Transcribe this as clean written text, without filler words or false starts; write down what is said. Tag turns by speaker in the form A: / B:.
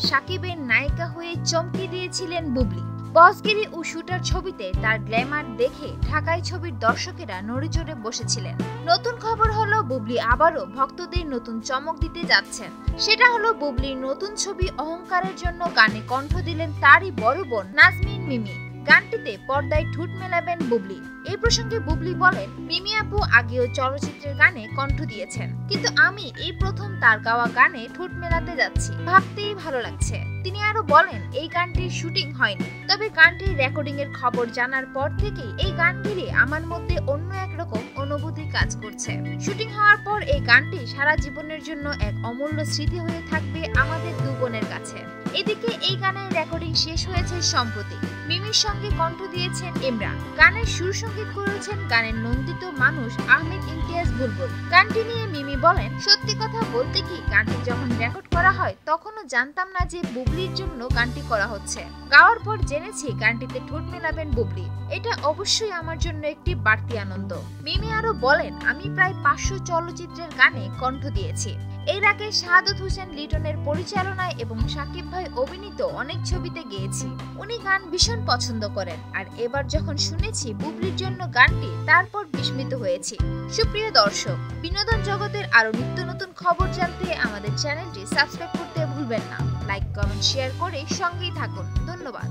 A: সাকিবের নায়িকা হয়ে চমকে দিয়েছিলেন বুবলি। বসগিরি ও শুটার ছবিতে তার গ্ল্যামার দেখে ঢাকায় ছবির দর্শকেরা নড়েচড়ে বসেছিলেন। নতুন খবর হলো বুবলি আবারও ভক্তদের নতুন চমক দিতে যাচ্ছেন। সেটা হলো বুবলির নতুন ছবি অহংকারের জন্য গানে কণ্ঠ দিলেন তারই বড় বোন নাজমিন মিমি। গানটিতে পর্দায় ঠোঁট মেলাবেন বুবলি। এই প্রসঙ্গে বুবলি বলেন, মিমি আপু আগেও চলচ্চিত্রের গানে কণ্ঠ দিয়েছেন, কিন্তু আমি এই প্রথম তার গাওয়া গানে ঠোঁট মেলাতে যাচ্ছি, ভাবতেই ভালো লাগছে। তিনি আরো বলেন, এই গানটির শুটিং হয়নি, তবে গানটির রেকর্ডিং এর খবর জানার পর থেকেই এই গান ঘিরে আমার মধ্যে অন্য একরকম অনুভূতি কাজ করছে। শুটিং হওয়ার পর এই গানটি সারা জীবনের জন্য এক অমূল্য স্মৃতি হয়ে থাকবে আমাদের দু বোনের কাছে। এদিকে এই গানের রেকর্ডিং শেষ হয়েছে সম্প্রতি। মিমির সঙ্গে কণ্ঠ দিয়েছেন ইমরান। গানের সুর সঙ্গীত করেছেন গানের নন্দিত মানুষ আহমেদ ইমতিয়াজ বুলবুল। গানটি নিয়ে মিমি বলেন, সত্যি কথা বলতে কি, গানটি যখন রেকর্ড করা হয় তখনও জানতাম না যে বুবলির জন্য গানটি করা হচ্ছে। গাওয়ার পর জেনেছি গানটিতে ঠোঁট মেলাবেন বুবলি। এটা অবশ্যই আমার জন্য একটি বাড়তি আনন্দ। মিমি আরো বলেন, আমি প্রায় 500 চলচ্চিত্রের গানে কণ্ঠ দিয়েছি। এর আগে শাহাদত হোসেন লিটনের পরিচালনায় এবং সাকিব ভাই অভিনীত অনেক ছবিতে গেয়েছি। উনি গান ভীষণ পছন্দ করেন, আর এবার যখন শুনেছি বুবলির জন্য গানটি, তারপর বিস্মিত হয়েছি। সুপ্রিয় দর্শক, বিনোদন জগতের আরো নিত্য নতুন খবর জানতে আমাদের চ্যানেলটি সাবস্ক্রাইব করতে ভুলবেন না। লাইক, কমেন্ট, শেয়ার করে সঙ্গেই থাকুন। ধন্যবাদ।